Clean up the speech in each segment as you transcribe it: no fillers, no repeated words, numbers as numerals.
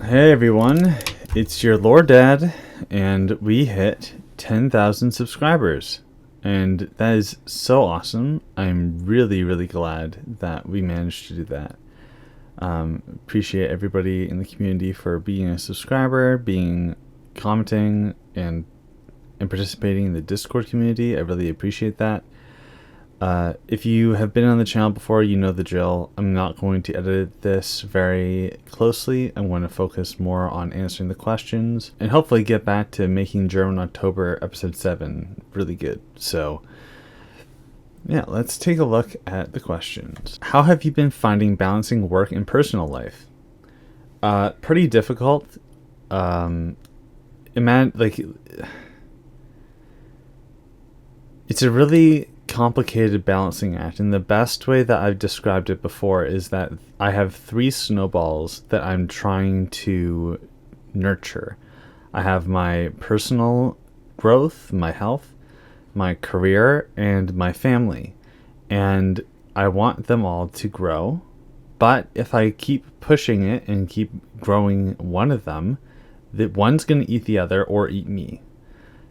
Hey everyone, it's your Lord Dad, and we hit 10,000 subscribers. And that is so awesome. I'm really, really glad that we managed to do that. Appreciate everybody in the community for being a subscriber, commenting, and participating in the Discord community. I really appreciate that. If you have been on the channel before, you know the drill. I'm not going to edit this very closely. I'm going to focus more on answering the questions and hopefully get back to making German October episode 7 really good. So yeah, let's take a look at the questions. How have you been finding balancing work and personal life? Pretty difficult. It's a really complicated balancing act, and the best way that I've described it before is that I have 3 snowballs that I'm trying to nurture. I have my personal growth, my health, my career, and my family, and I want them all to grow. But if I keep pushing it and keep growing one of them, that one's going to eat the other or eat me.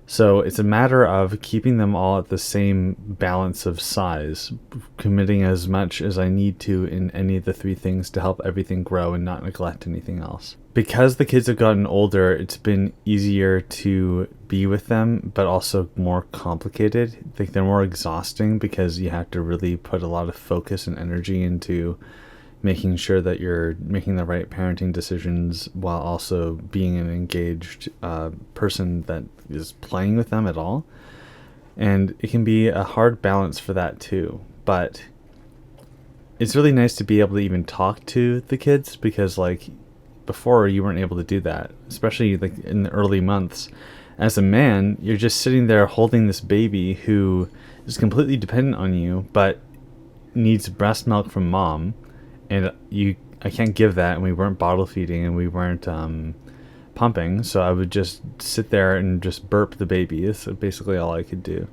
So it's a matter of keeping them all at the same balance of size, committing as much as I need to in any of the 3 things to help everything grow and not neglect anything else. Because the kids have gotten older, it's been easier to be with them, but also more complicated. Like, they're more exhausting because you have to really put a lot of focus and energy into making sure that you're making the right parenting decisions while also being an engaged person that is playing with them at all. And it can be a hard balance for that too. But it's really nice to be able to even talk to the kids, because like before you weren't able to do that, especially like in the early months. As a man, you're just sitting there holding this baby who is completely dependent on you, but needs breast milk from mom. And I can't give that, and we weren't bottle feeding, and we weren't pumping, so I would just sit there and just burp the baby. That's basically all I could do.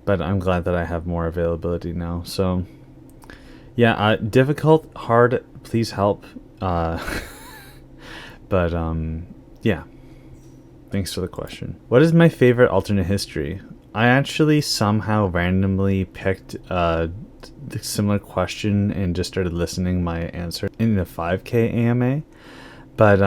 But I'm glad that I have more availability now. So yeah, difficult, hard, please help. But yeah, thanks for the question. What is my favorite alternate history? I actually somehow randomly picked the similar question and just started listening my answer in the 5K AMA. But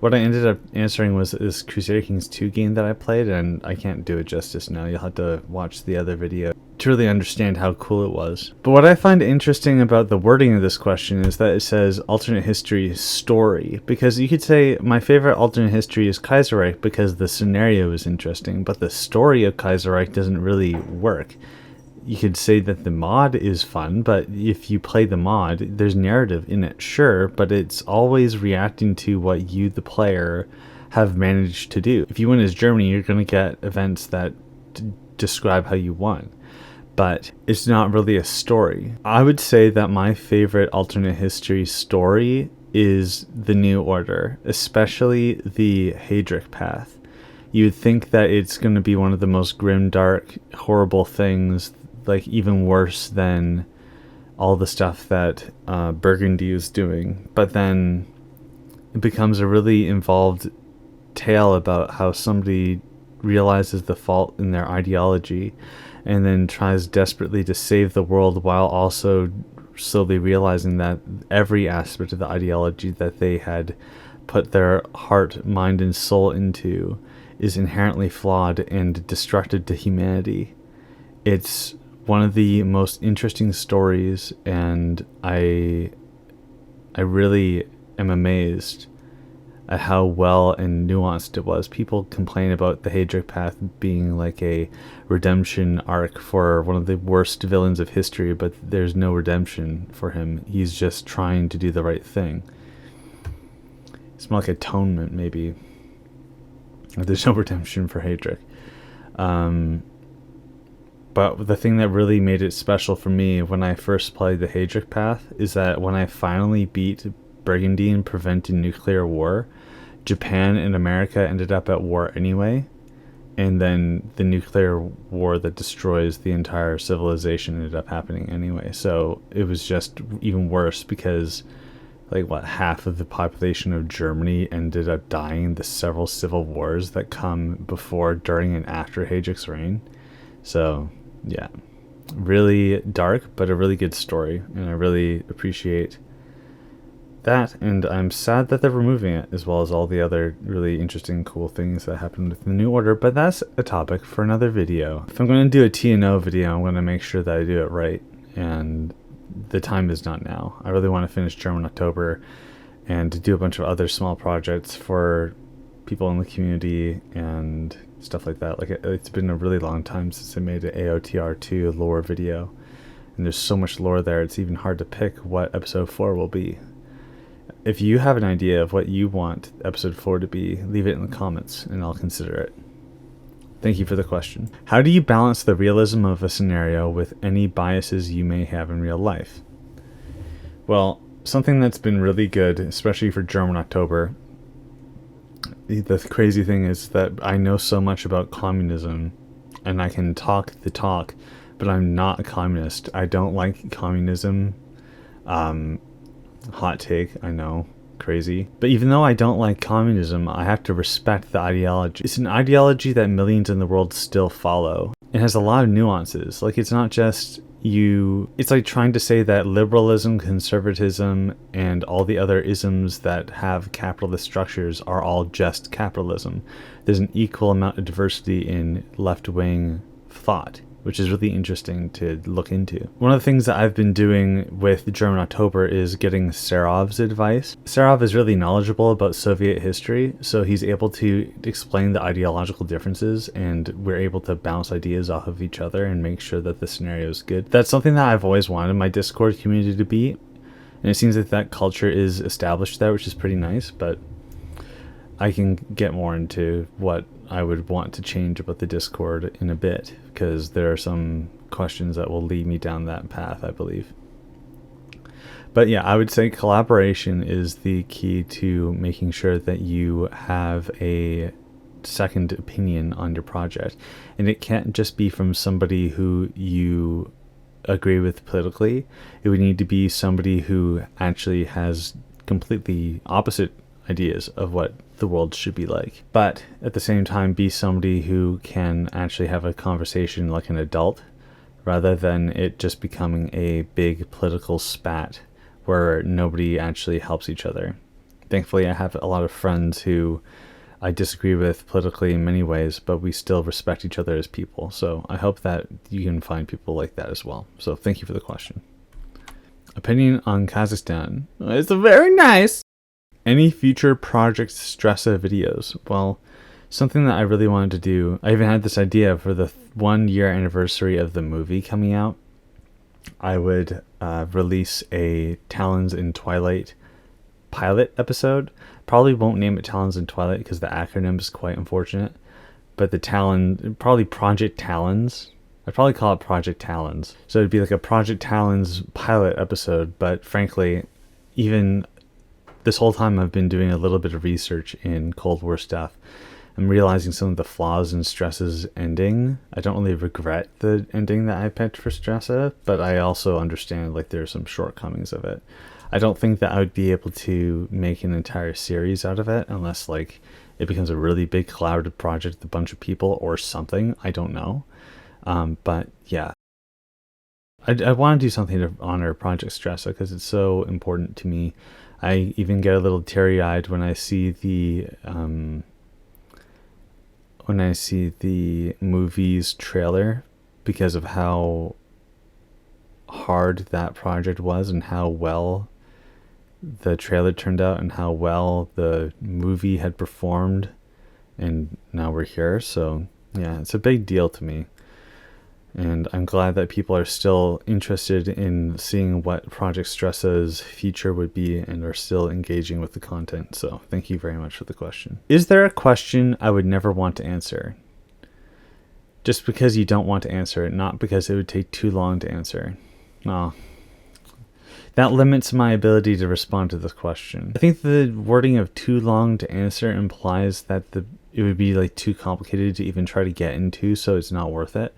what I ended up answering was this Crusader Kings 2 game that I played, and I can't do it justice now. You'll have to watch the other video to really understand how cool it was. But what I find interesting about the wording of this question is that it says alternate history story, because you could say my favorite alternate history is Kaiserreich because the scenario is interesting, but the story of Kaiserreich doesn't really work. You could say that the mod is fun, but if you play the mod, there's narrative in it, sure, but it's always reacting to what you, the player, have managed to do. If you win as Germany, you're going to get events that describe how you won, but it's not really a story. I would say that my favorite alternate history story is the New Order, especially the Heydrich path. You would think that it's going to be one of the most grim, dark, horrible things, like even worse than all the stuff that Burgundy is doing. But then it becomes a really involved tale about how somebody realizes the fault in their ideology and then tries desperately to save the world while also slowly realizing that every aspect of the ideology that they had put their heart, mind, and soul into is inherently flawed and destructive to humanity. It's one of the most interesting stories, and I really am amazed at how well and nuanced it was. People complain about the Heydrich path being like a redemption arc for one of the worst villains of history, but there's no redemption for him. He's just trying to do the right thing. It's more like atonement, maybe. There's no redemption for Heydrich. But the thing that really made it special for me when I first played the Heydrich path is that when I finally beat Burgundy and prevented nuclear war, Japan and America ended up at war anyway, and then the nuclear war that destroys the entire civilization ended up happening anyway. So it was just even worse because like what, half of the population of Germany ended up dying in the several civil wars that come before, during, and after Hajduk's reign. So yeah, really dark, but a really good story, and I really appreciate that, and I'm sad that they're removing it, as well as all the other really interesting, cool things that happened with the New Order, but that's a topic for another video. If I'm going to do a TNO video, I'm going to make sure that I do it right, and the time is not now. I really want to finish German October and do a bunch of other small projects for people in the community and stuff like that. Like, it's been a really long time since I made an AOTR2 lore video, and there's so much lore there, it's even hard to pick what episode 4 will be. If you have an idea of what you want episode 4 to be, leave it in the comments and I'll consider it. Thank you for the question. How do you balance the realism of a scenario with any biases you may have in real life? Well, something that's been really good, especially for German October, the crazy thing is that I know so much about communism and I can talk the talk, but I'm not a communist. I don't like communism. Hot take, I know, crazy. But even though I don't like communism, I have to respect the ideology. It's an ideology that millions in the world still follow. It has a lot of nuances. Like, it's not just it's like trying to say that liberalism, conservatism, and all the other isms that have capitalist structures are all just capitalism. There's an equal amount of diversity in left-wing thought, which is really interesting to look into. One of the things that I've been doing with German October is getting Serov's advice. Serov is really knowledgeable about Soviet history, so he's able to explain the ideological differences, and we're able to bounce ideas off of each other and make sure that the scenario is good. That's something that I've always wanted my Discord community to be, and it seems like that culture is established there, which is pretty nice, but I can get more into what I would want to change about the Discord in a bit, because there are some questions that will lead me down that path, I believe. But yeah, I would say collaboration is the key to making sure that you have a second opinion on your project. And it can't just be from somebody who you agree with politically. It would need to be somebody who actually has completely opposite ideas of what the world should be like, but at the same time be somebody who can actually have a conversation like an adult, rather than it just becoming a big political spat where nobody actually helps each other. Thankfully, I have a lot of friends who I disagree with politically in many ways, but we still respect each other as people, so I hope that you can find people like that as well. So thank you for the question. Opinion on Kazakhstan. It's very nice. Any future Project Stressa videos? Well, something that I really wanted to do, I even had this idea for the 1 year anniversary of the movie coming out. I would release a Talons in Twilight pilot episode. Probably won't name it Talons in Twilight because the acronym is quite unfortunate. But the probably Project Talons. I'd probably call it Project Talons. So it'd be like a Project Talons pilot episode, but frankly, even this whole time I've been doing a little bit of research in Cold War stuff. I'm realizing some of the flaws in Stressa's ending. I don't really regret the ending that I picked for Stressa, but I also understand like there's some shortcomings of it. I don't think that I would be able to make an entire series out of it unless like it becomes a really big collaborative project with a bunch of people or something. I don't know. But yeah, I want to do something to honor Project Stressa because it's so important to me. I even get a little teary-eyed when I see the movie's trailer because of how hard that project was and how well the trailer turned out and how well the movie had performed, and now we're here. So yeah, it's a big deal to me. And I'm glad that people are still interested in seeing what Project Stressa's future would be and are still engaging with the content. So thank you very much for the question. Is there a question I would never want to answer? Just because you don't want to answer it, not because it would take too long to answer. No. That limits my ability to respond to this question. I think the wording of too long to answer implies that it would be like too complicated to even try to get into, so it's not worth it.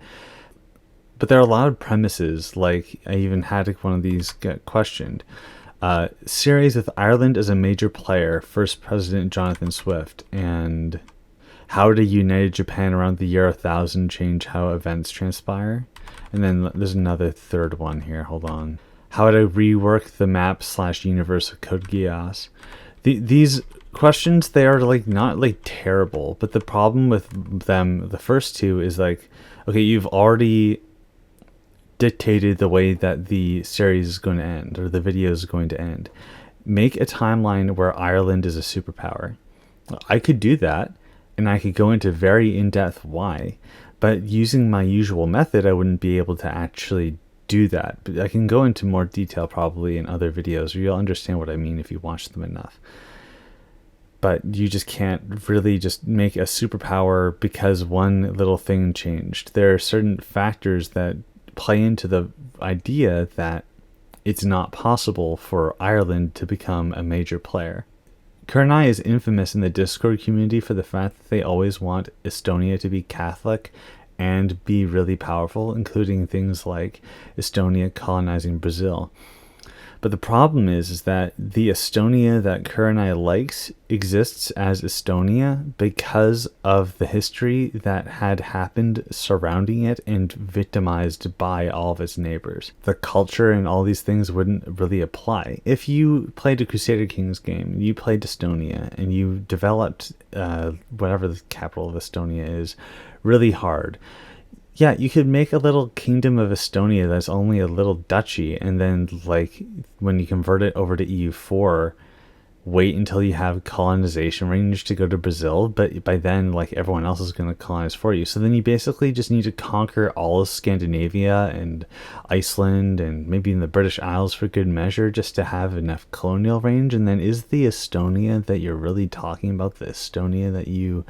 But there are a lot of premises, like I even had one of these get questioned. Series with Ireland as a major player, first President Jonathan Swift, and how did a united Japan around the year 1000 change how events transpire? And then there's another third one here. Hold on. How to rework the map / universe of Code Geass. These questions, they are like not like terrible, but the problem with them, the first two, is like, okay, you've already dictated the way that the series is going to end, or the video is going to end. Make a timeline where Ireland is a superpower. I could do that, and I could go into very in-depth why, but using my usual method, I wouldn't be able to actually do that. But I can go into more detail probably in other videos, or you'll understand what I mean if you watch them enough. But you just can't really just make a superpower because one little thing changed. There are certain factors that play into the idea that it's not possible for Ireland to become a major player. Kernai is infamous in the Discord community for the fact that they always want Estonia to be Catholic and be really powerful, including things like Estonia colonizing Brazil. But the problem is that the Estonia that Kernai likes exists as Estonia because of the history that had happened surrounding it and victimized by all of its neighbors. The culture and all these things wouldn't really apply. If you played a Crusader Kings game, you played Estonia, and you developed whatever the capital of Estonia is really hard, yeah, you could make a little kingdom of Estonia that's only a little duchy, and then, like, when you convert it over to EU4, wait until you have colonization range to go to Brazil, but by then, like, everyone else is going to colonize for you. So then you basically just need to conquer all of Scandinavia and Iceland and maybe in the British Isles for good measure just to have enough colonial range. And then is the Estonia that you're really talking about, the Estonia that you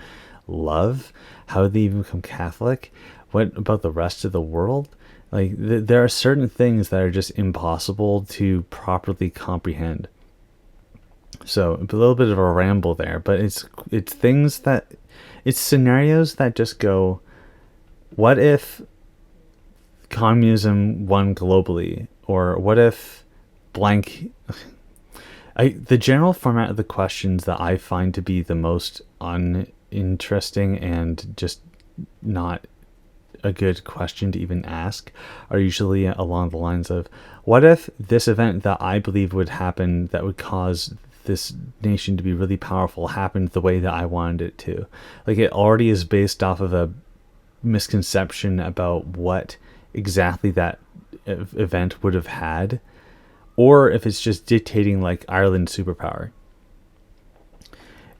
love? How did they even become Catholic? What about the rest of the world? Like, there are certain things that are just impossible to properly comprehend. So a little bit of a ramble there, but it's things that, it's scenarios that just go, what if communism won globally? Or what if blank? The general format of the questions that I find to be the most uninteresting and just not a good question to even ask are usually along the lines of, what if this event that I believe would happen that would cause this nation to be really powerful happened the way that I wanted it to? Like, it already is based off of a misconception about what exactly that event would have had, or if it's just dictating like Ireland's superpower.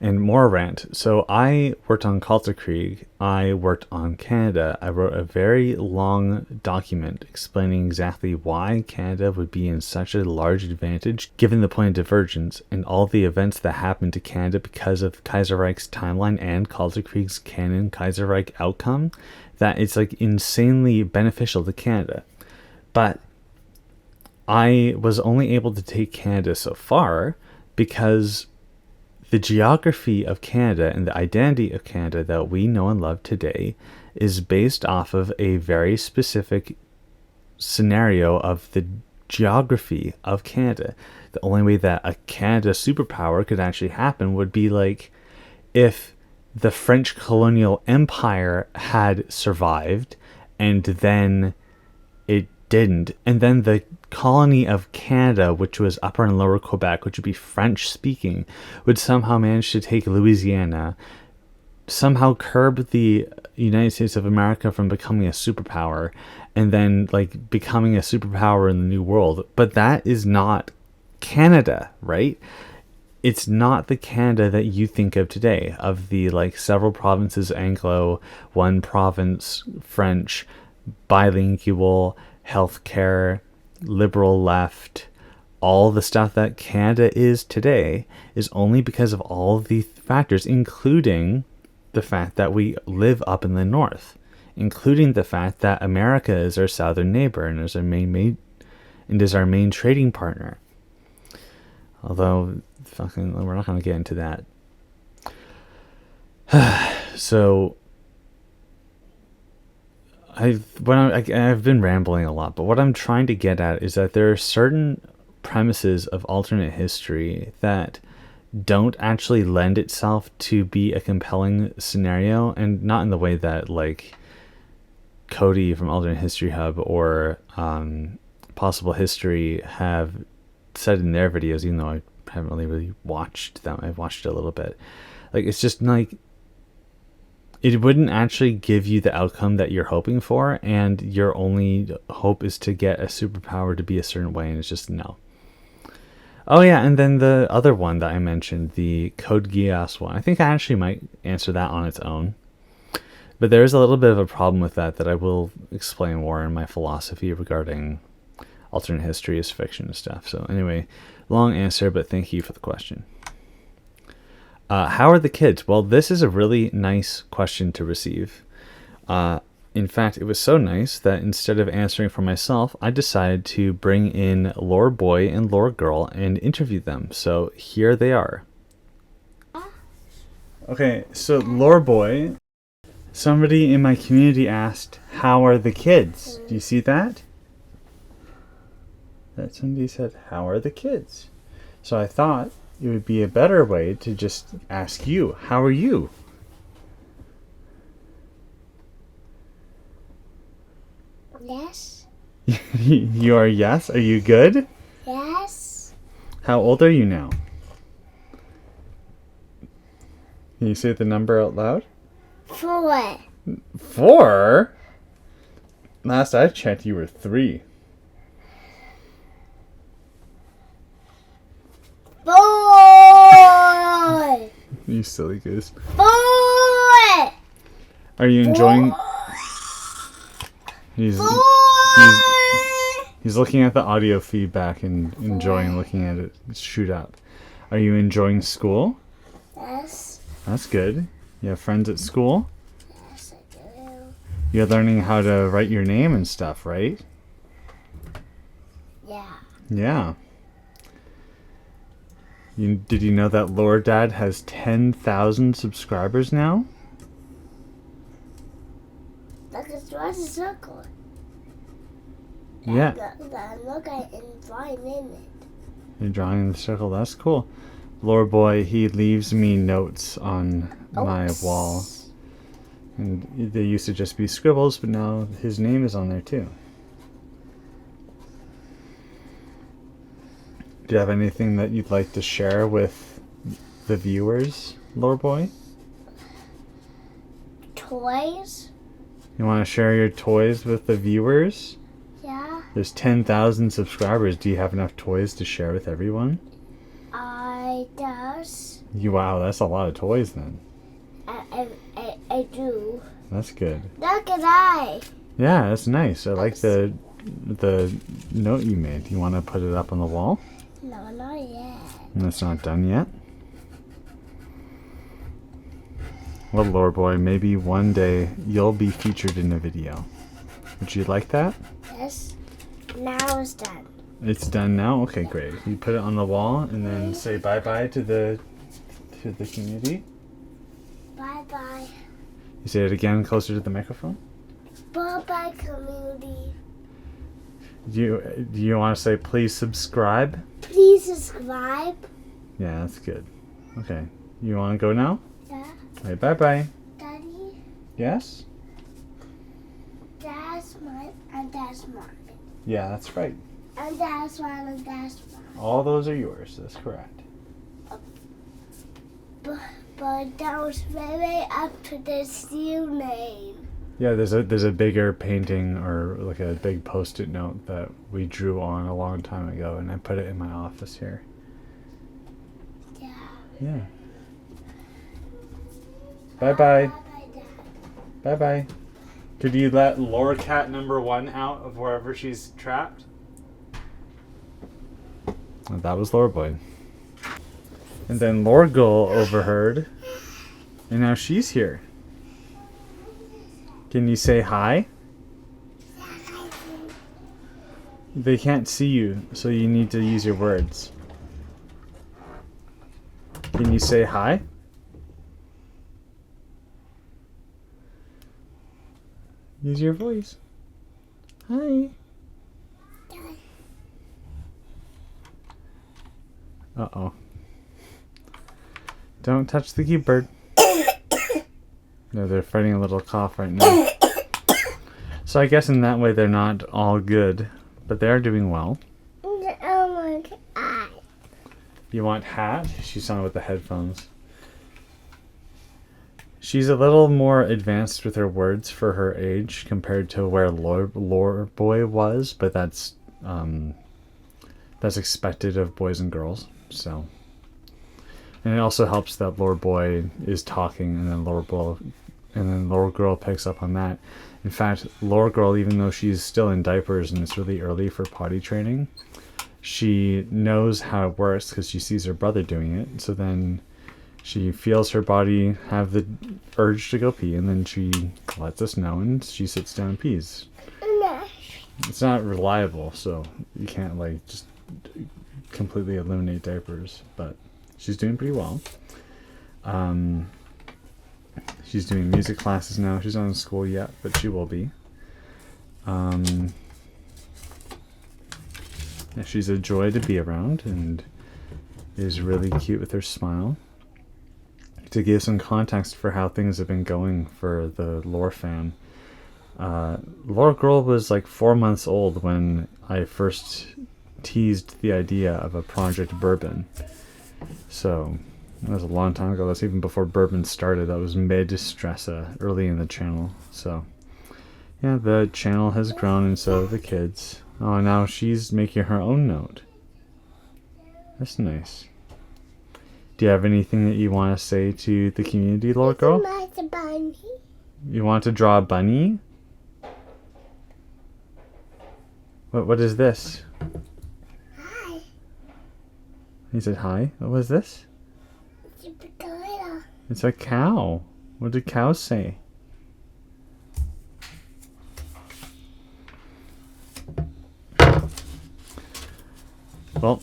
And more rant. So I worked on Krieg. I worked on Canada. I wrote a very long document explaining exactly why Canada would be in such a large advantage given the point of divergence and all the events that happened to Canada because of Kaiserreich's timeline and Krieg's canon Kaiserreich outcome, that it's like insanely beneficial to Canada. But I was only able to take Canada so far because the geography of Canada and the identity of Canada that we know and love today is based off of a very specific scenario of the geography of Canada. The only way that a Canada superpower could actually happen would be like if the French colonial empire had survived and then it didn't, and then the colony of Canada, which was Upper and Lower Quebec, which would be French speaking, would somehow manage to take Louisiana, somehow curb the United States of America from becoming a superpower, and then like becoming a superpower in the New World. But that is not Canada, right? It's not the Canada that you think of today, of the like several provinces Anglo, one province French, bilingual, healthcare, liberal left. All the stuff that Canada is today is only because of all of these factors, including the fact that we live up in the north, including the fact that America is our southern neighbor and is our main trading partner. Although we're not going to get into that. So I've been rambling a lot, but what I'm trying to get at is that there are certain premises of alternate history that don't actually lend itself to be a compelling scenario, and not in the way that like Cody from Alternate History Hub or Possible History have said in their videos, even though I haven't really watched them. I've watched it a little bit. Like, it's just like, it wouldn't actually give you the outcome that you're hoping for, and your only hope is to get a superpower to be a certain way, and it's just no. Oh yeah, and then the other one that I mentioned, the Code Geass one, I think I actually might answer that on its own. But there is a little bit of a problem with that I will explain more in my philosophy regarding alternate history as fiction and stuff. So anyway, long answer, but thank you for the question. How are the kids? Well, this is a really nice question to receive. In fact, it was so nice that instead of answering for myself, I decided to bring in Lore Boy and Lore Girl and interview them. So here they are. Okay, so Lore Boy, somebody in my community asked, how are the kids? Do you see that? That somebody said, how are the kids? So I thought it would be a better way to just ask you, how are you? Yes. You are yes? Are you good? Yes. How old are you now? Can you say the number out loud? 4. 4? Last I checked, you were 3. 4. You silly goose. 4. Are you enjoying... He's looking at the audio feedback and enjoying looking at it shoot up. Are you enjoying school? Yes. That's good. You have friends at school? Yes, I do. You're learning how to write your name and stuff, right? Yeah. Yeah. Did you know that Lore Dad has 10,000 subscribers now? Look, it's drawing a circle. Yeah. Look, I'm drawing in it. You're drawing in the circle. That's cool. Lore Boy, he leaves me notes on my wall. And they used to just be scribbles, but now his name is on there too. Do you have anything that you'd like to share with the viewers, Lore Boy? Toys? You want to share your toys with the viewers? Yeah. There's 10,000 subscribers. Do you have enough toys to share with everyone? I does. Wow, that's a lot of toys then. I do. That's good. Look at I. Yeah, that's nice. I like the note you made. You want to put it up on the wall? No, not yet. And it's not done yet? Well, Lore Boy, maybe one day you'll be featured in a video. Would you like that? Yes. Now it's done. It's done now? Okay, great. You put it on the wall and then say bye-bye to the community. Bye-bye. You say it again closer to the microphone? Bye-bye, community. Do you want to say please subscribe? Please subscribe. Yeah, that's good. Okay. You want to go now? Yeah. Okay, bye-bye. Daddy, Yes? that's mine, and that's mine. Yeah, that's right. And that's mine, and that's mine. All those are yours. That's correct. But that was very up to the seal name. Yeah, there's a bigger painting or like a big post-it note that we drew on a long time ago, and I put it in my office here. Yeah. Yeah. Bye-bye. Bye-bye, Dad. Bye-bye. Could you let Lore Cat number 1 out of wherever she's trapped? And that was Lore Boy. And then Lore Girl overheard, and now she's here. Can you say hi? They can't see you, so you need to use your words. Can you say hi? Use your voice. Hi. Uh-oh. Don't touch the keyboard. No, they're fighting a little cough right now. So I guess in that way they're not all good, but they are doing well. I want eye. You want hat? She's on with the headphones. She's a little more advanced with her words for her age compared to where Lore Boy was, but that's expected of boys and girls. So, and it also helps that Lore Boy is talking, and then Lore Girl picks up on that. In fact, Lore Girl, even though she's still in diapers and it's really early for potty training, she knows how it works because she sees her brother doing it. So then she feels her body have the urge to go pee, and then she lets us know, and she sits down and pees. It's not reliable, so you can't like just completely eliminate diapers, but she's doing pretty well. She's doing music classes now. She's not in school yet, but she will be. Yeah, she's a joy to be around and is really cute with her smile. To give some context for how things have been going for the Lore fam, Lore Girl was like 4 months old when I first teased the idea of a Project Bourbon. So that was a long time ago. That's even before Bourbon started. That was mid-Stressa, early in the channel. So yeah, the channel has grown, and so have the kids. Oh, now she's making her own note. That's nice. Do you have anything that you want to say to the community, Lore Girl? You want to draw a bunny? What is this? Hi. He said hi. What was this? It's a potato. It's a cow. What did cows say? Well,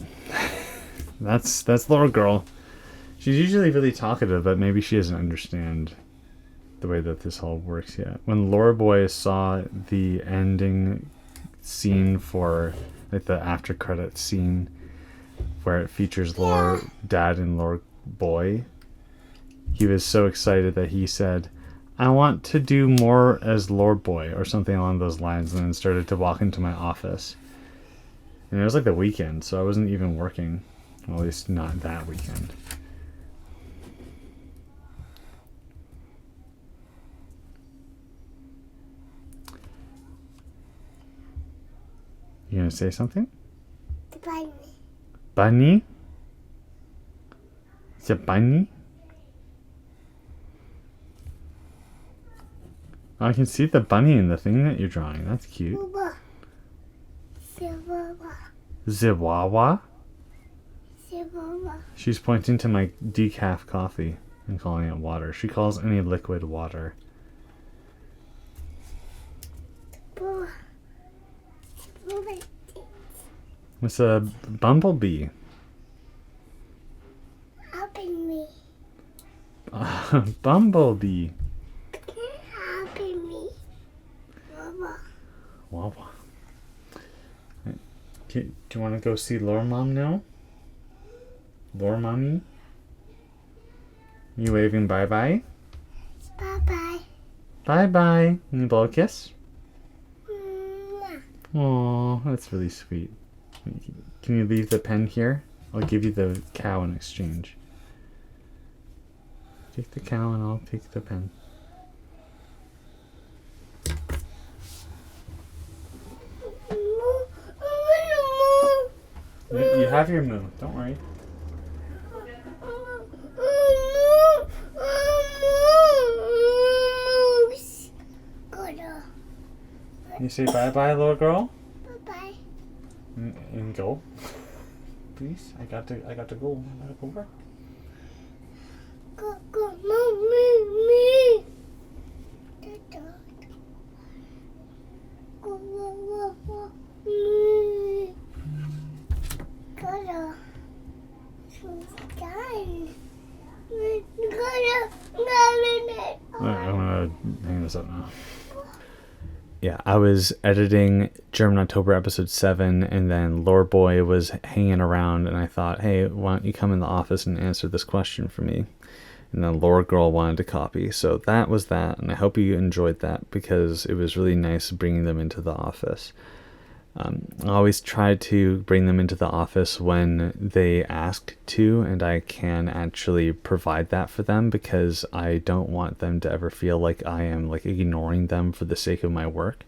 that's Lore Girl. She's usually really talkative, but maybe she doesn't understand the way that this all works yet. When Lore Boy saw the ending scene for like the after credits scene where it features Lore Dad and Lore Boy, he was so excited that he said, "I want to do more as Lore Boy," or something along those lines, and then started to walk into my office. And it was like the weekend, so I wasn't even working. Well, at least not that weekend. You gonna say something? The bunny. Bunny? It's a bunny? Oh, I can see the bunny in the thing that you're drawing. That's cute. Ziwawa? She's pointing to my decaf coffee and calling it water. She calls any liquid water. It's a bumblebee. Helping me. Bumblebee. Helping me. Wawa. Do you want to go see Lore Mom now? Lore Mommy? You waving bye-bye? Bye-bye. Bye-bye. Can you blow a kiss? Mwah. Aw, that's really sweet. Can you leave the pen here? I'll give you the cow in exchange. Take the cow and I'll take the pen. You have your moo. Don't worry. You say bye-bye, little girl? Bye-bye. And go. Please? I got to go. I gotta go work. Go, me. Go, me. Go, she's done. I'm gonna hang this up now. Yeah, I was editing German October episode 7, and then Lore Boy was hanging around, and I thought, hey, why don't you come in the office and answer this question for me? And then Lore Girl wanted to copy. So that was that, and I hope you enjoyed that because it was really nice bringing them into the office. I always try to bring them into the office when they ask to, and I can actually provide that for them because I don't want them to ever feel like I am like ignoring them for the sake of my work.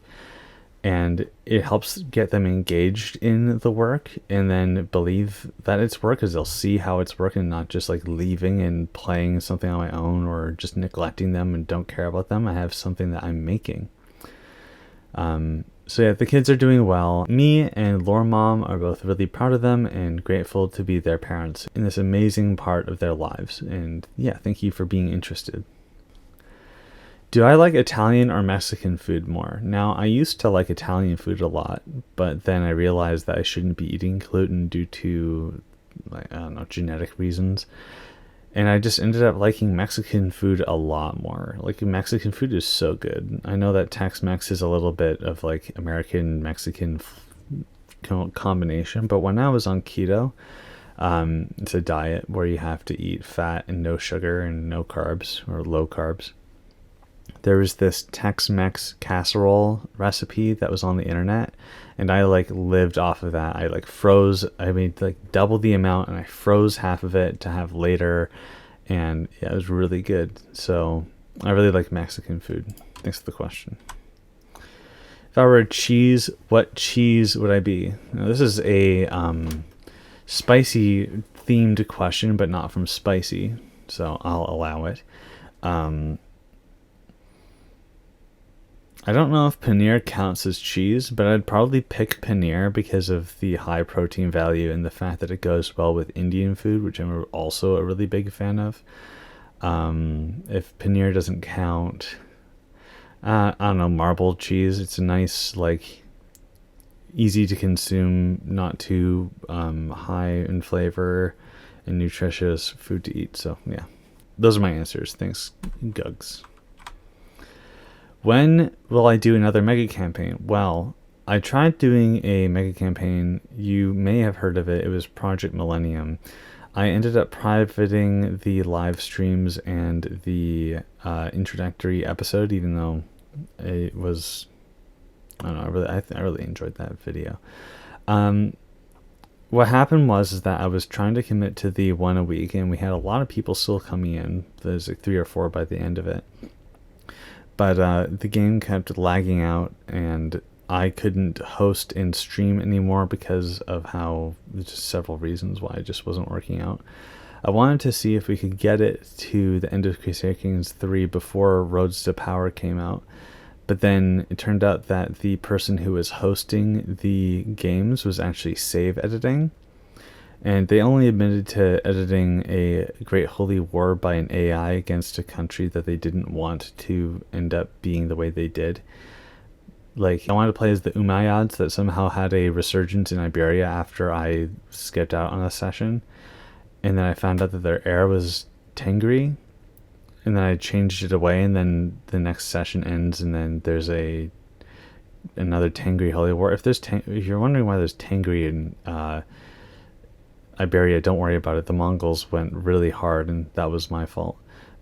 And it helps get them engaged in the work and then believe that it's work because they'll see how it's working, not just like leaving and playing something on my own or just neglecting them and don't care about them. I have something that I'm making. So yeah, the kids are doing well. Me and Lore Mom are both really proud of them and grateful to be their parents in this amazing part of their lives. And yeah, thank you for being interested. Do I like Italian or Mexican food more? Now, I used to like Italian food a lot, but then I realized that I shouldn't be eating gluten due to, like, I don't know, genetic reasons. And I just ended up liking Mexican food a lot more. Like, Mexican food is so good. I know that Tex-Mex is a little bit of like American-Mexican combination, but when I was on keto, it's a diet where you have to eat fat and no sugar and no carbs or low carbs. There was this Tex-Mex casserole recipe that was on the internet, and I like lived off of that. I made like double the amount and I froze half of it to have later, and yeah, it was really good. So I really like Mexican food. Thanks for the question. If I were a cheese, what cheese would I be? Now, this is a spicy themed question, but not from Spicy, so I'll allow it. I don't know if paneer counts as cheese, but I'd probably pick paneer because of the high protein value and the fact that it goes well with Indian food, which I'm also a really big fan of. If paneer doesn't count, I don't know, marbled cheese. It's a nice, like, easy to consume, not too high in flavor and nutritious food to eat. So yeah, those are my answers. Thanks, Gugs. When will I do another mega campaign? Well, I tried doing a mega campaign. You may have heard of it. It was Project Millennium. I ended up privating the live streams and the introductory episode, even though it was, I don't know, I really enjoyed that video. What happened is that I was trying to commit to the one a week, and we had a lot of people still coming in. There's like 3 or 4 by the end of it. But the game kept lagging out, and I couldn't host and stream anymore because of how, just several reasons why it just wasn't working out. I wanted to see if we could get it to the end of Crusader Kings 3 before Roads to Power came out. But then it turned out that the person who was hosting the games was actually save editing. And they only admitted to editing a Great Holy War by an AI against a country that they didn't want to end up being the way they did. Like, I wanted to play as the Umayyads that somehow had a resurgence in Iberia after I skipped out on a session. And then I found out that their heir was Tengri. And then I changed it away, and then the next session ends, and then there's another Tengri Holy War. If you're wondering why there's Tengri in Iberia, don't worry about it. The Mongols went really hard, and that was my fault.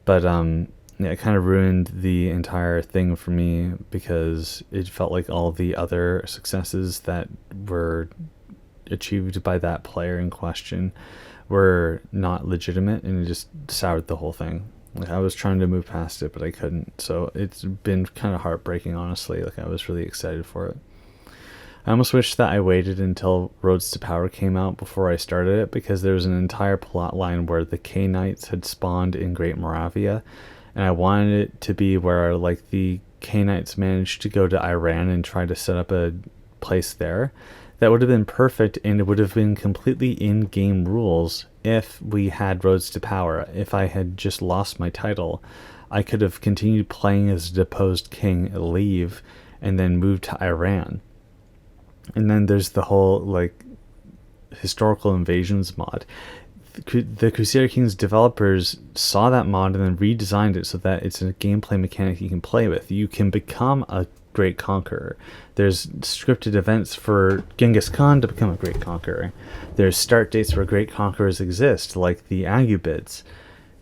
But yeah, it kind of ruined the entire thing for me because it felt like all the other successes that were achieved by that player in question were not legitimate, and it just soured the whole thing. Like, I was trying to move past it, but I couldn't. So it's been kind of heartbreaking, honestly. Like, I was really excited for it. I almost wish that I waited until Roads to Power came out before I started it, because there was an entire plot line where the K-Knights had spawned in Great Moravia, and I wanted it to be where, like, the K-Knights managed to go to Iran and try to set up a place there. That would have been perfect, and it would have been completely in-game rules if we had Roads to Power. If I had just lost my title, I could have continued playing as a deposed king, leave, and then move to Iran. And then there's the whole, like, historical invasions mod. The Crusader Kings developers saw that mod and then redesigned it so that it's a gameplay mechanic you can play with. You can become a great conqueror. There's scripted events for Genghis Khan to become a great conqueror. There's start dates where great conquerors exist, like the Ayyubids.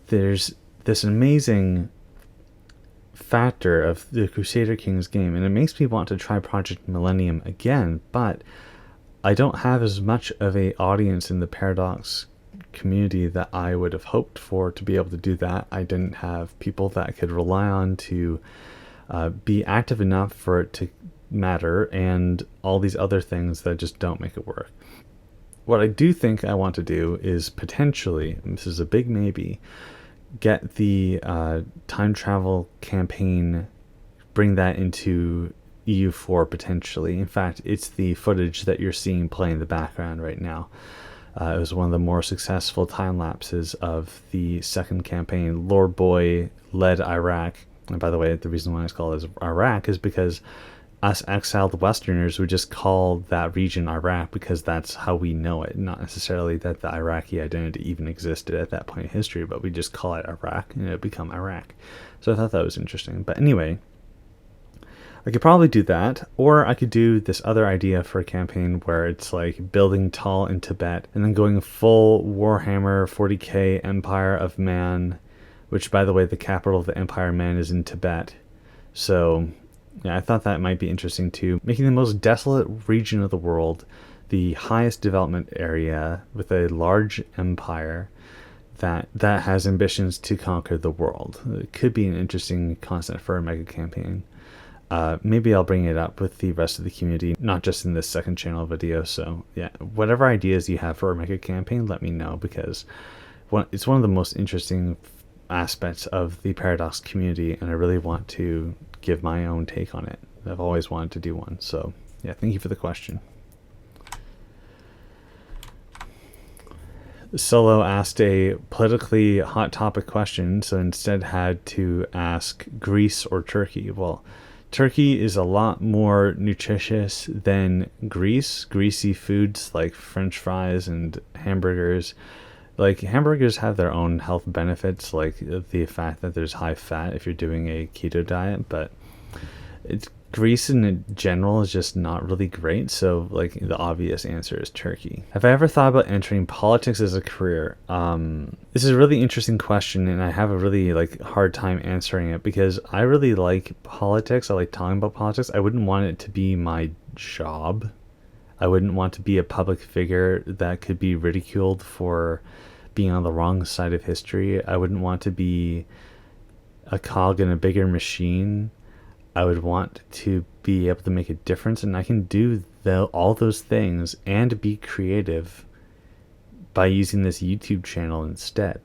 There's this amazing factor of the Crusader Kings game, and it makes me want to try Project Millennium again, but I don't have as much of a audience in the Paradox community that I would have hoped for to be able to do that. I didn't have people that I could rely on to be active enough for it to matter, and all these other things that just don't make it work. What I do think I want to do is potentially, and this is a big maybe, get the time travel campaign, bring that into EU4 potentially. In fact, it's the footage that you're seeing play in the background right now. It was one of the more successful time lapses of the second campaign. Lord Boy led Iraq. And by the way, the reason why it's called as Iraq is because us exiled Westerners would just call that region Iraq because that's how we know it. Not necessarily that the Iraqi identity even existed at that point in history, but we just call it Iraq and it would become Iraq. So I thought that was interesting. But anyway, I could probably do that, or I could do this other idea for a campaign where it's like building tall in Tibet and then going full Warhammer 40k Empire of Man, which, by the way, the capital of the Empire of Man is in Tibet. So yeah, I thought that might be interesting too. Making the most desolate region of the world the highest development area with a large empire that has ambitions to conquer the world. It could be an interesting concept for a mega campaign. Maybe I'll bring it up with the rest of the community, not just in this second channel video. So yeah, whatever ideas you have for a mega campaign, let me know, because it's one of the most interesting aspects of the Paradox community, and I really want to give my own take on it. I've always wanted to do one. So yeah, thank you for the question. Solo asked a politically hot topic question, so instead had to ask Greece or Turkey. Well, Turkey is a lot more nutritious than Greece. Greasy foods like French fries and hamburgers. Like, hamburgers have their own health benefits, like the fact that there's high fat if you're doing a keto diet, but Greece in general is just not really great. So like the obvious answer is Turkey. Have I ever thought about entering politics as a career? This is a really interesting question, and I have a really hard time answering it because I really like politics. I like talking about politics. I wouldn't want it to be my job. I wouldn't want to be a public figure that could be ridiculed for being on the wrong side of history. I wouldn't want to be a cog in a bigger machine. I would want to be able to make a difference, and I can do all those things and be creative by using this YouTube channel instead.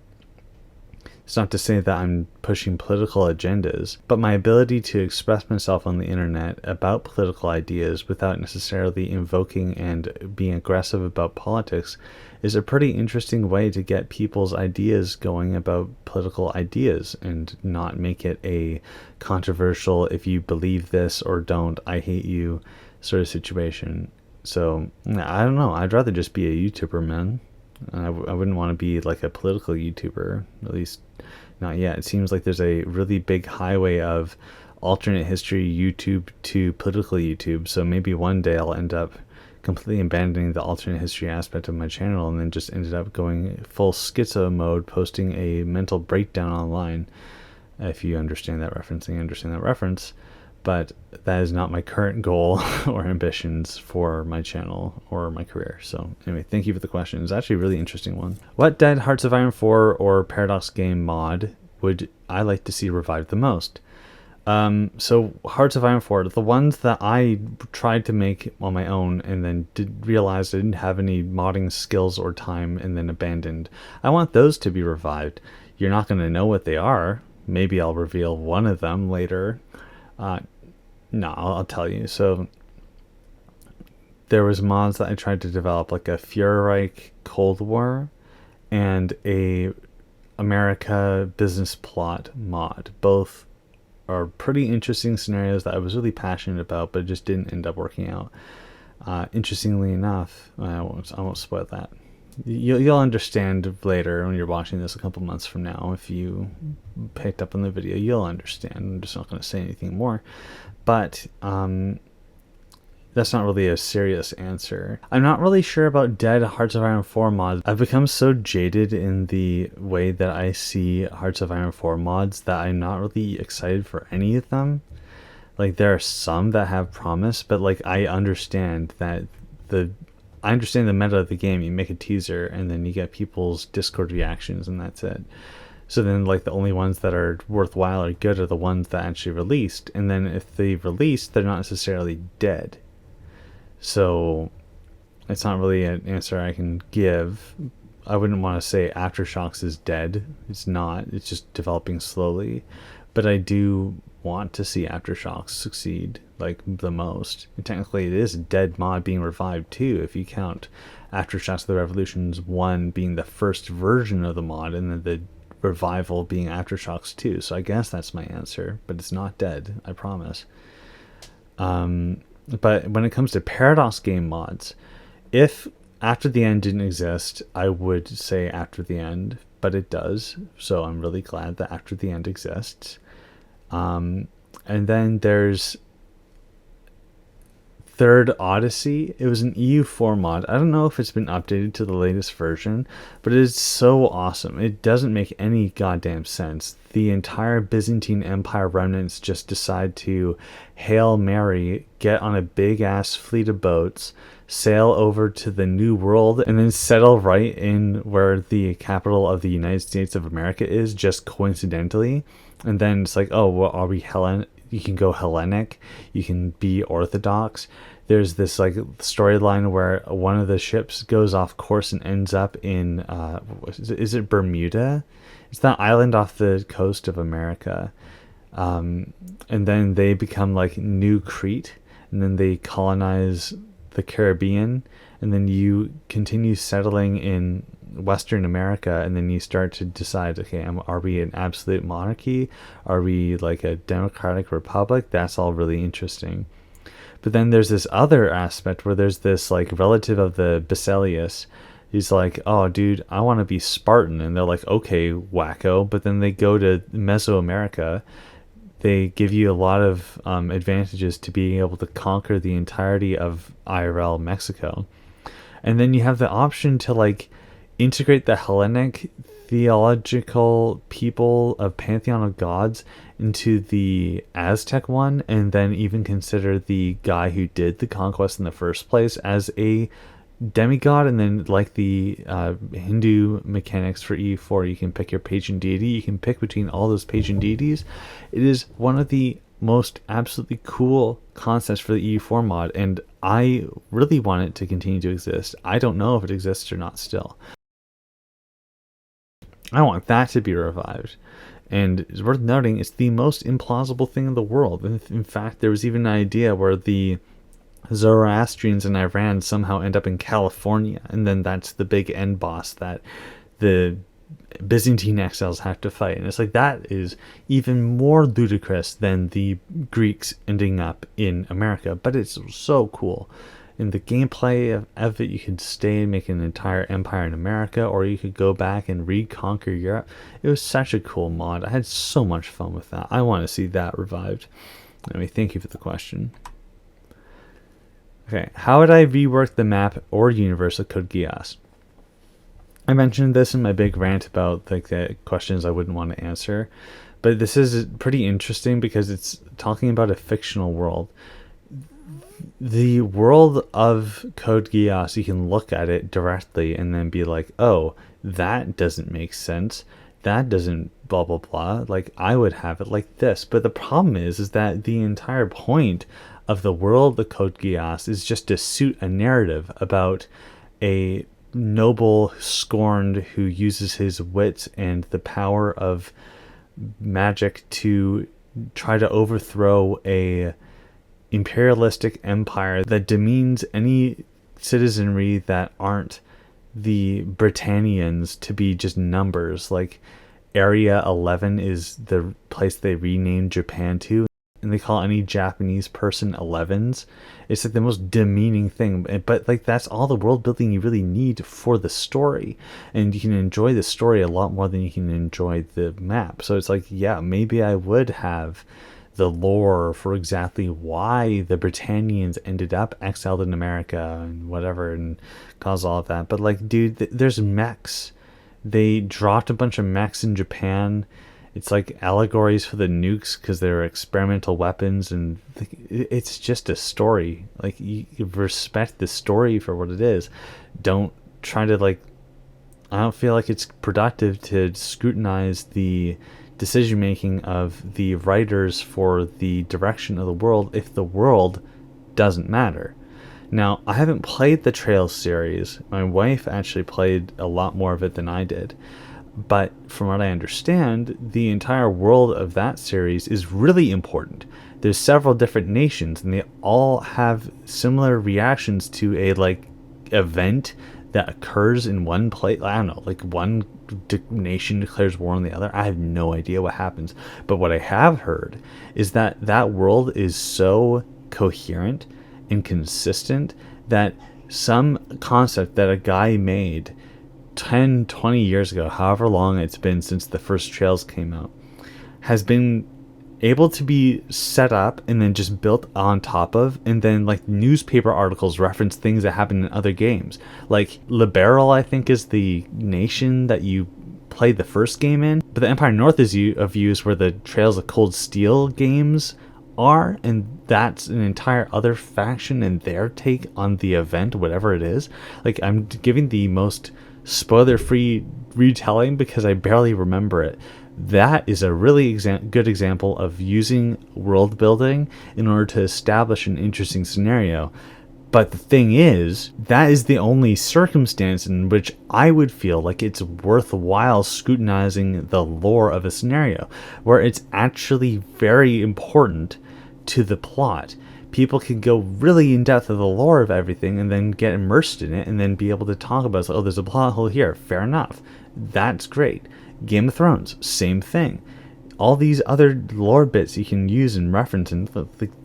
It's not to say that I'm pushing political agendas, but my ability to express myself on the internet about political ideas without necessarily invoking and being aggressive about politics is a pretty interesting way to get people's ideas going about political ideas and not make it a controversial, if you believe this or don't, I hate you sort of situation. So I don't know. I'd rather just be a YouTuber, man. I wouldn't want to be like a political YouTuber, at least not yet. It seems like there's a really big highway of alternate history YouTube to political YouTube, so maybe one day I'll end up completely abandoning the alternate history aspect of my channel and then just ended up going full schizo mode, posting a mental breakdown online. If you understand that reference, then you understand that reference. But that is not my current goal or ambitions for my channel or my career. So anyway, thank you for the question. It's actually a really interesting one. What Dead Hearts of Iron 4 or Paradox game mod would I like to see revived the most? So Hearts of Iron 4, the ones that I tried to make on my own and then realized I didn't have any modding skills or time and then abandoned. I want those to be revived. You're not going to know what they are. Maybe I'll reveal one of them later. No, I'll tell you. So there was mods that I tried to develop, like a Fuhrreich Cold War and a America business plot mod. Both are pretty interesting scenarios that I was really passionate about, but just didn't end up working out. Interestingly enough, I won't spoil that. You'll understand later when you're watching this a couple months from now. If you picked up on the video, you'll understand. I'm just not going to say anything more. But that's not really a serious answer. I'm not really sure about Dead Hearts of Iron 4 mods. I've become so jaded in the way that I see Hearts of Iron 4 mods that I'm not really excited for any of them. Like, there are some that have promise, but like, I understand the meta of the game. You make a teaser and then you get people's Discord reactions and that's it. So then, like, the only ones that are worthwhile or good are the ones that actually released. And then if they released, they're not necessarily dead. So it's not really an answer I can give. I wouldn't want to say Aftershocks is dead. It's not. It's just developing slowly. But I do want to see Aftershocks succeed, like, the most. And technically it is a dead mod being revived too, if you count Aftershocks of the Revolutions 1 being the first version of the mod, and then the revival being Aftershocks 2. So I guess that's my answer, but it's not dead, I promise. But when it comes to Paradox game mods, if After the End didn't exist, I would say After the End, but it does. So I'm really glad that After the End exists. And then there's Third Odyssey. It was an EU4 mod. I don't know if it's been updated to the latest version, but it is so awesome. It doesn't make any goddamn sense. The entire Byzantine Empire remnants just decide to Hail Mary, get on a big ass fleet of boats, sail over to the New World, and then settle right in where the capital of the United States of America is, just coincidentally. And then it's like, oh, well, are we Hellen? You can go Hellenic, you can be Orthodox. There's this like storyline where one of the ships goes off course and ends up in is it Bermuda? It's that island off the coast of America. And then they become like New Crete, and then they colonize the Caribbean, and then you continue settling in Western America, and then you start to decide, okay, are we an absolute monarchy? Are we like a democratic republic? That's all really interesting. But then there's this other aspect where there's this like relative of the Basileus. He's like, oh, dude, I want to be Spartan. And they're like, okay, wacko. But then they go to Mesoamerica. They give you a lot of advantages to being able to conquer the entirety of IRL Mexico. And then you have the option to like integrate the Hellenic theological people of Pantheon of Gods into the Aztec one, and then even consider the guy who did the conquest in the first place as a demigod. And then like the Hindu mechanics for E4, you can pick your patron deity. You can pick between all those patron deities. It is one of the most absolutely cool concepts for the EU4 mod, and I really want it to continue to exist. I don't know if it exists or not still. I want that to be revived. And it's worth noting, it's the most implausible thing in the world. In fact, there was even an idea where the Zoroastrians in Iran somehow end up in California, and then that's the big end boss that the Byzantine exiles have to fight. And it's like, that is even more ludicrous than the Greeks ending up in America, but it's so cool. In the gameplay of it, you could stay and make an entire empire in America, or you could go back and reconquer Europe. It was such a cool mod. I had so much fun with that. I want to see that revived. Anyway, thank you for the question. Okay, how would I rework the map or universe of Code Geass? I mentioned this in my big rant about like the questions I wouldn't want to answer, but this is pretty interesting because it's talking about a fictional world. The world of Code Geass, you can look at it directly and then be like, oh, that doesn't make sense. That doesn't blah, blah, blah. Like, I would have it like this. But the problem is that the entire point of the world of Code Geass is just to suit a narrative about a noble scorned who uses his wits and the power of magic to try to overthrow a imperialistic empire that demeans any citizenry that aren't the Britannians to be just numbers. Like, Area 11 is the place they renamed Japan to. and they call any Japanese person 11s. It's like the most demeaning thing, but like that's all the world building you really need for the story, and you can enjoy the story a lot more than you can enjoy the map. So it's like, yeah, maybe I would have the lore for exactly why the Britannians ended up exiled in America and whatever, and caused all of that. But like, dude, there's mechs. They dropped a bunch of mechs in Japan. It's like allegories for the nukes because they're experimental weapons, and it's just a story. Like, you respect the story for what it is. Don't try to, like, I don't feel like it's productive to scrutinize the decision making of the writers for the direction of the world if the world doesn't matter. Now, I haven't played the Trails series. My wife actually played a lot more of it than I did. But from what I understand, the entire world of that series is really important. There's several different nations, and they all have similar reactions to a like event that occurs in one place. I don't know, like one nation declares war on the other. I have no idea what happens. But what I have heard is that that world is so coherent and consistent that some concept that a guy made 10, 20 years ago, however long it's been since the first Trails came out, has been able to be set up and then just built on top of, and then like newspaper articles reference things that happen in other games. Like Liberal, I think, is the nation that you played the first game in, but the Empire North is of use where the Trails of Cold Steel games are, and that's an entire other faction and their take on the event, whatever it is. Like, I'm giving the most spoiler-free retelling because I barely remember it. That is a really good example of using world building in order to establish an interesting scenario. But the thing is, that is the only circumstance in which I would feel like it's worthwhile scrutinizing the lore of a scenario, where it's actually very important to the plot. People can go really in depth of the lore of everything and then get immersed in it and then be able to talk about it. So, oh, there's a plot hole here. Fair enough. That's great. Game of Thrones, same thing. All these other lore bits you can use and reference, and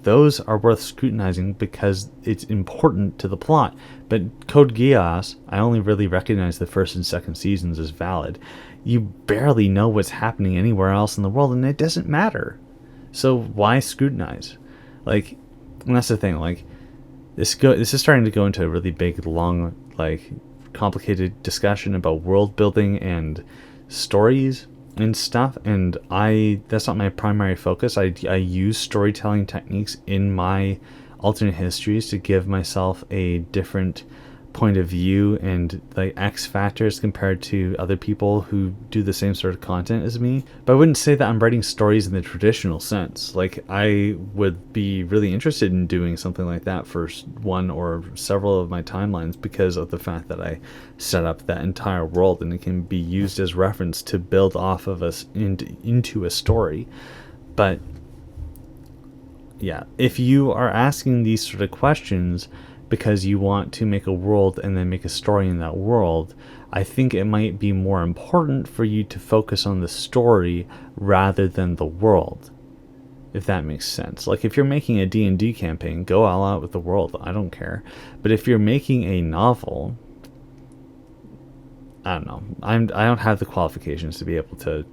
those are worth scrutinizing because it's important to the plot. But Code Geass, I only really recognize the first and second seasons as valid. You barely know what's happening anywhere else in the world, and it doesn't matter. So why scrutinize? Like, and that's the thing. Like, this is starting to go into a really big, long, like, complicated discussion about world building and stories and stuff, and that's not my primary focus. I use storytelling techniques in my alternate histories to give myself a different point of view and like X factors compared to other people who do the same sort of content as me. But I wouldn't say that I'm writing stories in the traditional sense. Like, I would be really interested in doing something like that for one or several of my timelines because of the fact that I set up that entire world and it can be used as reference to build off of us into a story. But yeah, if you are asking these sort of questions because you want to make a world and then make a story in that world, I think it might be more important for you to focus on the story rather than the world, if that makes sense. Like, if you're making a D&D campaign, go all out with the world. I don't care. But if you're making a novel, I don't know. I don't have the qualifications to be able to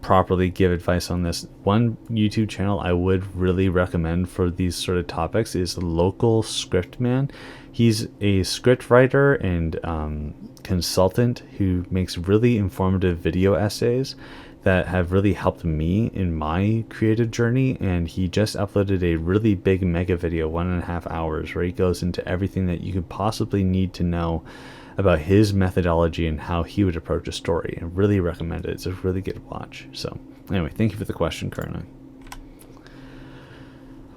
properly give advice on this. One YouTube channel I would really recommend for these sort of topics is Local Script Man. He's a script writer and consultant who makes really informative video essays that have really helped me in my creative journey, and he just uploaded a really big mega video, 1.5 hours, where he goes into everything that you could possibly need to know about his methodology and how he would approach a story. I really recommend it. It's a really good watch. So anyway, thank you for the question, Karna.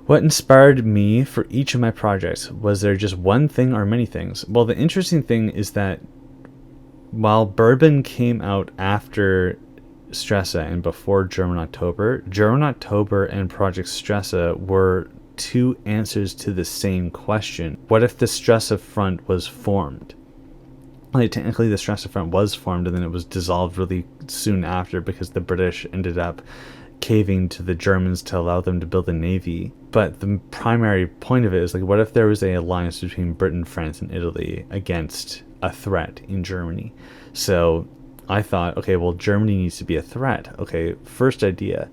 What inspired me for each of my projects? Was there just one thing or many things? Well, the interesting thing is that while Bourbon came out after Stressa and before German October and Project Stressa were two answers to the same question. What if the Stressa front was formed? like technically the Strasser Front was formed, and then it was dissolved really soon after because the British ended up caving to the Germans to allow them to build a navy. But the primary point of it is like, what if there was a alliance between Britain, France, and Italy against a threat in Germany? So I thought, okay, well, Germany needs to be a threat. Okay, first idea,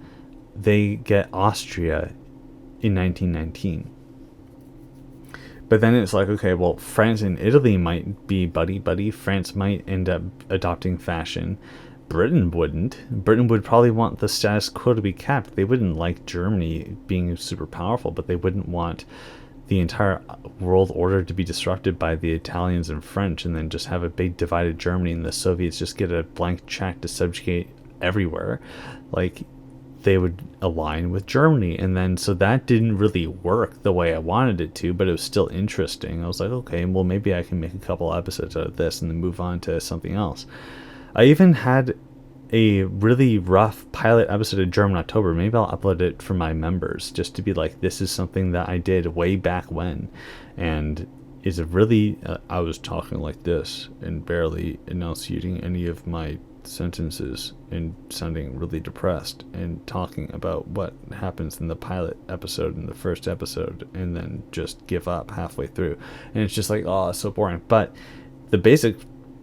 they get Austria in 1919. But then it's like, okay, well, France and Italy might be buddy-buddy. France might end up adopting fashion. Britain wouldn't. Britain would probably want the status quo to be kept. They wouldn't like Germany being super powerful, but they wouldn't want the entire world order to be disrupted by the Italians and French, and then just have a big divided Germany and the Soviets just get a blank check to subjugate everywhere. Like, they would align with Germany, and then so that didn't really work the way I wanted it to, but it was still interesting. I was like, okay, well, maybe I can make a couple episodes out of this and then move on to something else. I even had a really rough pilot episode of German October. Maybe I'll upload it for my members just to be like, this is something that I did way back when, and is a really I was talking like this and barely enunciating any of my sentences and sounding really depressed and talking about what happens in the pilot episode in the first episode, and then just give up halfway through, and it's just like, oh, it's so boring. But the basic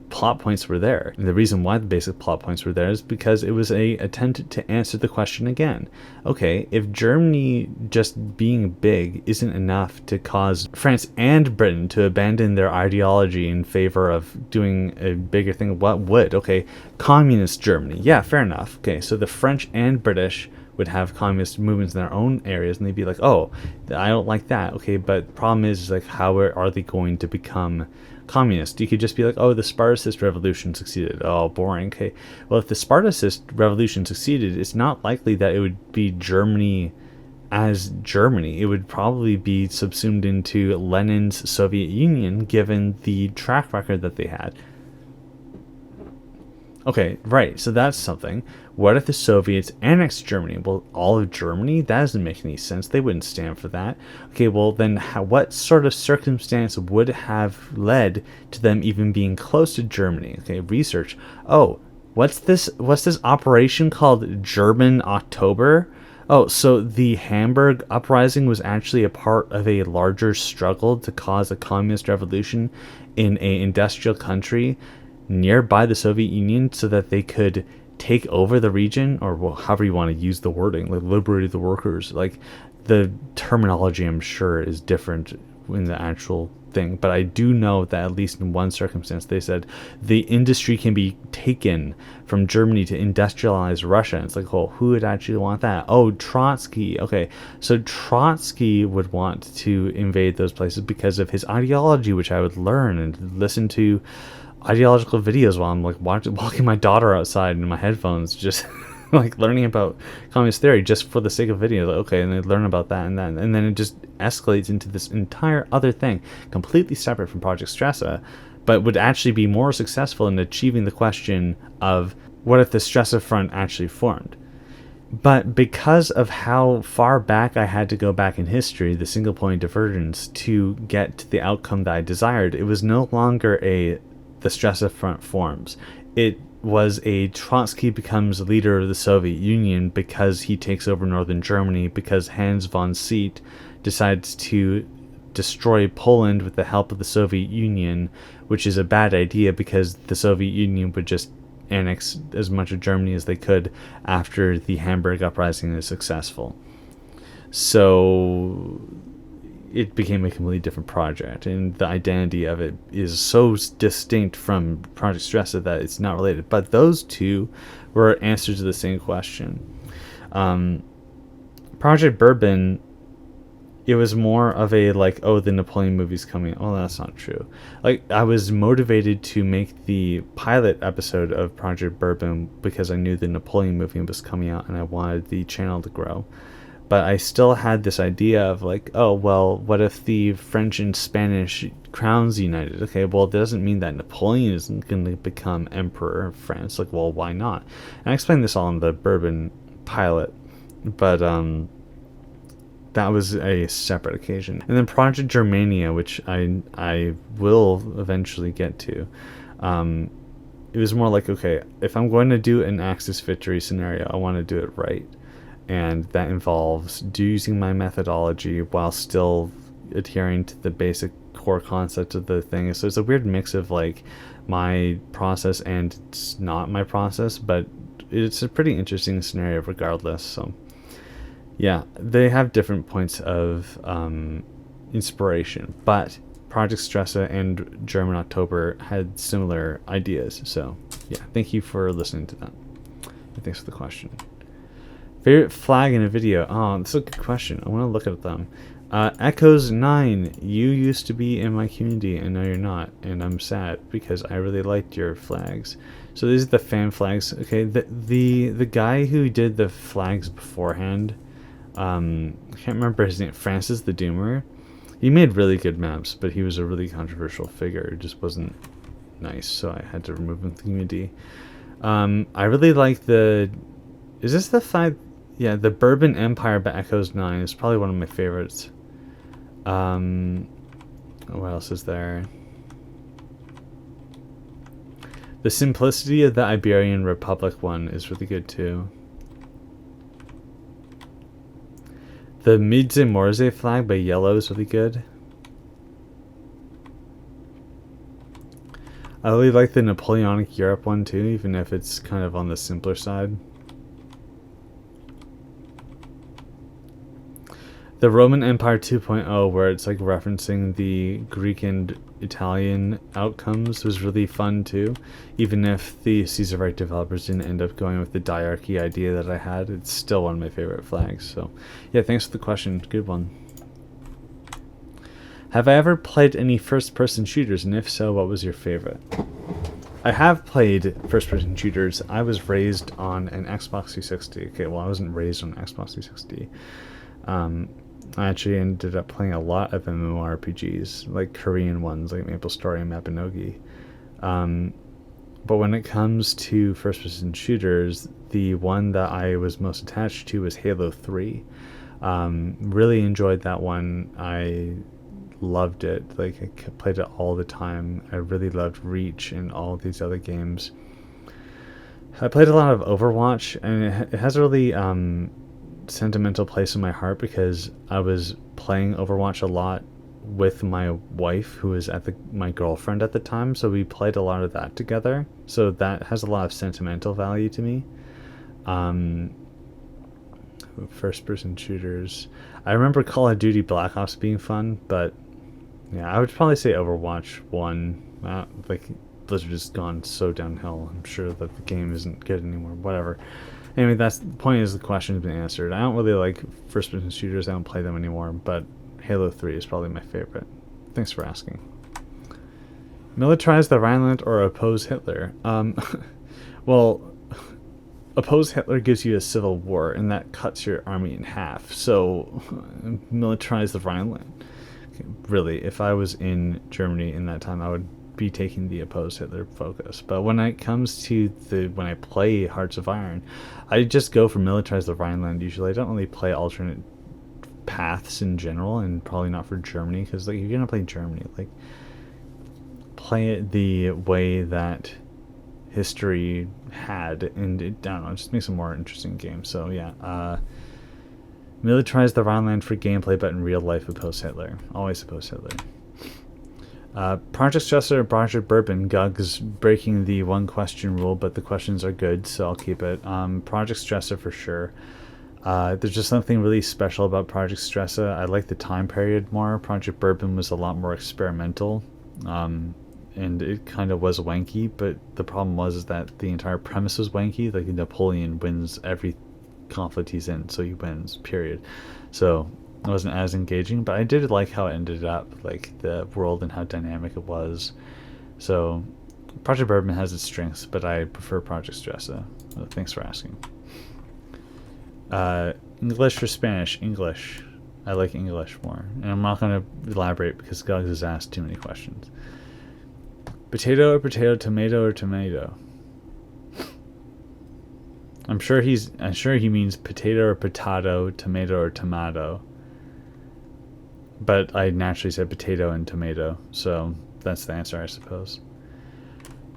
plot points were there, and the reason why the basic plot points were there is because it was a attempt to answer the question again. Okay, if Germany just being big isn't enough to cause France and Britain to abandon their ideology in favor of doing a bigger thing, what would? Okay, communist Germany, yeah, fair enough. Okay, so the French and British would have communist movements in their own areas, and they'd be like, oh, I don't like that. Okay, but the problem is like, how are they going to become communist? You could just be like, oh, the Spartacist revolution succeeded. Oh, boring. Okay, well, if the Spartacist revolution succeeded, it's not likely that it would be Germany as Germany. It would probably be subsumed into Lenin's Soviet Union, given the track record that they had. Okay, right, so that's something. What if the Soviets annexed Germany? Well, all of Germany? That doesn't make any sense. They wouldn't stand for that. Okay, well then what sort of circumstance would have led to them even being close to Germany? Okay, research. Oh, what's this operation called German October? Oh, so the Hamburg uprising was actually a part of a larger struggle to cause a communist revolution in an industrial country nearby the Soviet Union so that they could take over the region, or well, however you want to use the wording, like liberate the workers. Like, the terminology I'm sure is different in the actual thing, but I do know that at least in one circumstance they said the industry can be taken from Germany to industrialize Russia. And it's like, oh, who would actually want that? Oh, Trotsky. Okay, so Trotsky would want to invade those places because of his ideology, which I would learn and listen to ideological videos while I'm like walking my daughter outside in my headphones, just like learning about communist theory just for the sake of video. Like, okay, and they learn about that and that, and then it just escalates into this entire other thing, completely separate from Project Stresa, but would actually be more successful in achieving the question of what if the Stresa Front actually formed. But because of how far back I had to go back in history, the single point divergence, to get to the outcome that I desired, it was no longer the Stresa Front forms. It was a Trotsky becomes leader of the Soviet Union because he takes over northern Germany, because Hans von Seat decides to destroy Poland with the help of the Soviet Union, which is a bad idea because the Soviet Union would just annex as much of Germany as they could after the Hamburg uprising is successful. So it became a completely different project, and the identity of it is so distinct from Project Stresa that it's not related. But those two were answers to the same question. Project Bourbon, it was more of a like, oh, the Napoleon movie's coming. Oh, that's not true. Like, I was motivated to make the pilot episode of Project Bourbon because I knew the Napoleon movie was coming out and I wanted the channel to grow. But I still had this idea of like, oh, well, what if the French and Spanish crowns united? Okay, well, it doesn't mean that Napoleon isn't going to become emperor of France. Like, well, why not? And I explained this all in the Bourbon pilot, but that was a separate occasion. And then Project Germania, which I will eventually get to. It was more like, okay, if I'm going to do an Axis victory scenario, I want to do it right. And that involves using my methodology while still adhering to the basic core concept of the thing. So it's a weird mix of like my process and it's not my process, but it's a pretty interesting scenario regardless. So yeah, they have different points of inspiration, but Project Stressa and German October had similar ideas. So yeah, thank you for listening to that. And thanks for the question. Favorite flag in a video? Oh, that's a good question. I want to look at them. Echoes 9, you used to be in my community and now you're not, and I'm sad because I really liked your flags. So these are the fan flags. Okay, the guy who did the flags beforehand, I can't remember his name, Francis the Doomer. He made really good maps, but he was a really controversial figure. It just wasn't nice, so I had to remove him from the community. I really like the... Is this the 5... Yeah, the Bourbon Empire by Echoes 9 is probably one of my favorites. What else is there? The Simplicity of the Iberian Republic one is really good too. The Midze Morze flag by Yellow is really good. I really like the Napoleonic Europe one too, even if it's kind of on the simpler side. The Roman Empire 2.0, where it's like referencing the Greek and Italian outcomes, was really fun too. Even if the Caesarite developers didn't end up going with the diarchy idea that I had, it's still one of my favorite flags. So yeah, thanks for the question. Good one. Have I ever played any first-person shooters, and if so, what was your favorite? I have played first-person shooters. I was raised on an Xbox 360. Okay, well, I wasn't raised on an Xbox 360. I actually ended up playing a lot of MMORPGs, like Korean ones, like MapleStory and Mapinogi. But when it comes to first-person shooters, the one that I was most attached to was Halo 3. Really enjoyed that one. I loved it. Like, I played it all the time. I really loved Reach and all these other games. I played a lot of Overwatch, and it has a really sentimental place in my heart because I was playing Overwatch a lot with my wife, who was my girlfriend at the time, so we played a lot of that together, so that has a lot of sentimental value to me. First person shooters, I remember Call of Duty Black Ops being fun, but yeah, I would probably say Overwatch 1. Like, Blizzard has gone so downhill. I'm sure that the game isn't good anymore, whatever. Anyway, that's the point. Is the question has been answered. I don't really like first-person shooters. I don't play them anymore, but Halo 3 is probably my favorite. Thanks for asking. Militarize the Rhineland or oppose Hitler? Well, oppose Hitler gives you a civil war, and that cuts your army in half. So, militarize the Rhineland. Really, if I was in Germany in that time, I would be taking the opposed Hitler focus. But when it comes to when I play Hearts of Iron, I just go for militarize the Rhineland usually. I don't really play alternate paths in general, and probably not for Germany, because like, you're gonna play Germany, like, play it the way that history had, and it, I don't know, it just makes a more interesting game. So yeah, militarize the Rhineland for gameplay, but in real life oppose Hitler. Always oppose Hitler. Project Stressa or Project Bourbon? Gug's breaking the one question rule, but the questions are good, so I'll keep it. Project Stressa for sure. There's just something really special about Project Stressa. I like the time period more. Project Bourbon was a lot more experimental, and it kind of was wanky, but the problem was that the entire premise was wanky. Like, Napoleon wins every conflict he's in, so he wins, period. So it wasn't as engaging, but I did like how it ended up, like the world and how dynamic it was. So Project Bourbon has its strengths, but I prefer Project Stressa. Thanks for asking. English or Spanish? English. I like English more, and I'm not going to elaborate because Guggs has asked too many questions. Potato or potato, tomato or tomato? I'm sure he means potato or potato, tomato or tomato. But I naturally said potato and tomato, so that's the answer, I suppose.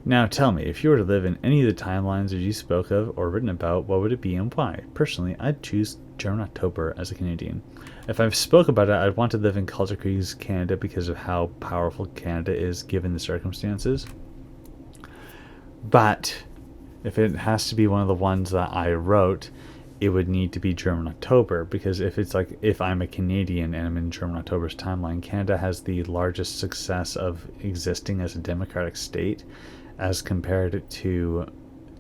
Now tell me, if you were to live in any of the timelines that you spoke of or written about, what would it be and why? Personally, I'd choose German October as a Canadian. If I've spoke about it, I'd want to live in Culture Key's Canada because of how powerful Canada is given the circumstances. But if it has to be one of the ones that I wrote, it would need to be German October, because if I'm a Canadian and I'm in German October's timeline, Canada has the largest success of existing as a democratic state as compared to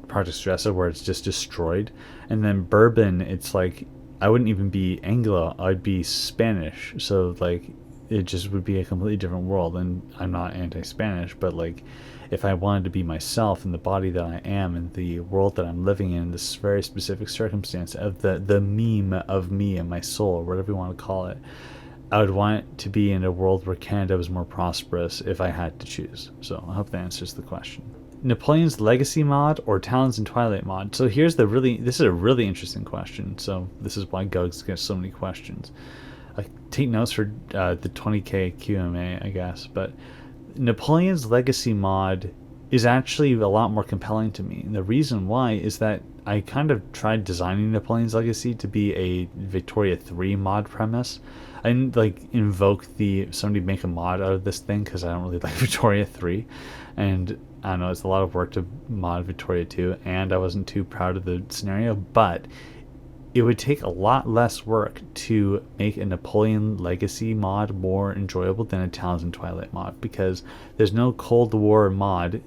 Project Stressa, where it's just destroyed. And then Bourbon, it's like I wouldn't even be Anglo, I'd be Spanish. So like it just would be a completely different world. And I'm not anti-Spanish, but like if I wanted to be myself in the body that I am in the world that I'm living in, this very specific circumstance of the meme of me and my soul, or whatever you want to call it, I would want it to be in a world where Canada was more prosperous if I had to choose. So I hope that answers the question. Napoleon's Legacy mod or Talons and Twilight mod? So this is a really interesting question. So this is why Gugs gets so many questions. I take notes for the 20k QMA, I guess, but Napoleon's Legacy mod is actually a lot more compelling to me. And the reason why is that I kind of tried designing Napoleon's Legacy to be a Victoria 3 mod premise. I didn't like invoke somebody make a mod out of this thing because I don't really like Victoria 3. And I don't know, it's a lot of work to mod Victoria 2, and I wasn't too proud of the scenario, but it would take a lot less work to make a Napoleon Legacy mod more enjoyable than a Talons and Twilight mod, because there's no Cold War mod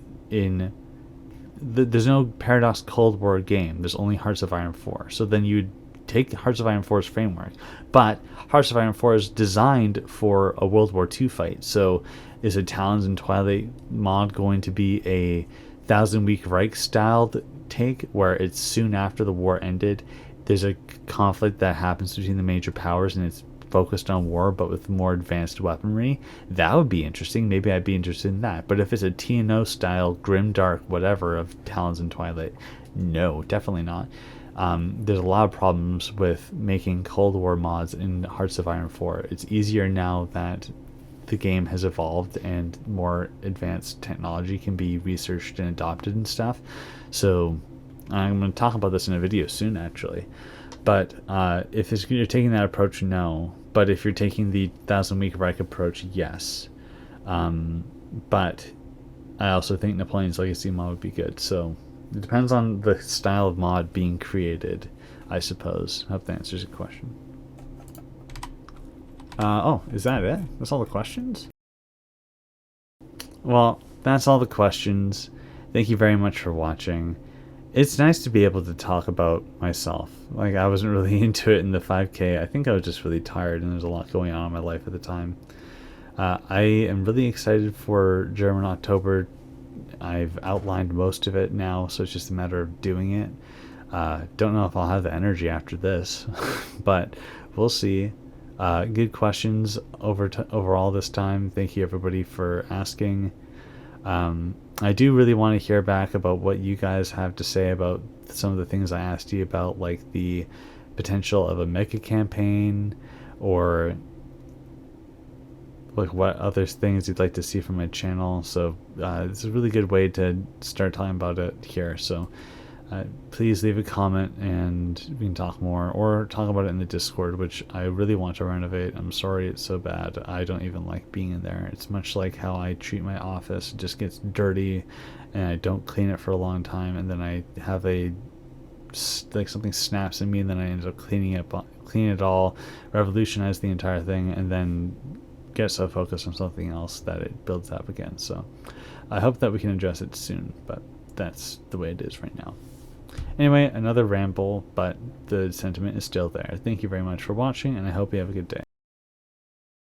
there's no Paradox Cold War game. There's only Hearts of Iron 4. So then you'd take Hearts of Iron 4's framework, but Hearts of Iron 4 is designed for a World War II fight. So is a Talons and Twilight mod going to be a Thousand Week Reich styled take, where it's soon after the war ended? There's a conflict that happens between the major powers and it's focused on war but with more advanced weaponry. That would be interesting. Maybe I'd be interested in that. But if it's a TNO style grim dark whatever of Talons and Twilight, no, definitely not. There's a lot of problems with making Cold War mods in Hearts of Iron 4. It's easier now that the game has evolved and more advanced technology can be researched and adopted and stuff. So I'm going to talk about this in a video soon, actually. But if you're taking that approach, no. But if you're taking the Thousand Week Reich approach, yes. But I also think Napoleon's Legacy mod would be good. So it depends on the style of mod being created, I suppose. I hope that answers your question. Oh, is that it? That's all the questions? Well, that's all the questions. Thank you very much for watching. It's nice to be able to talk about myself. Like, I wasn't really into it in the 5K. I think I was just really tired and there's a lot going on in my life at the time. I am really excited for German October. I've outlined most of it now, so it's just a matter of doing it. Don't know if I'll have the energy after this, but we'll see. Good questions overall this time. Thank you everybody for asking. I do really want to hear back about what you guys have to say about some of the things I asked you about, like the potential of a mega campaign, or like what other things you'd like to see from my channel. So it's a really good way to start talking about it here. So please leave a comment and we can talk more, or talk about it in the Discord, which I really want to renovate. I'm sorry it's so bad. I don't even like being in there. It's much like how I treat my office. It just gets dirty and I don't clean it for a long time, and then I have something snaps in me, and then I end up cleaning it all, revolutionize the entire thing, and then get so focused on something else that it builds up again. So I hope that we can address it soon, but that's the way it is right now. Anyway, another ramble, but the sentiment is still there. Thank you very much for watching, and I hope you have a good day.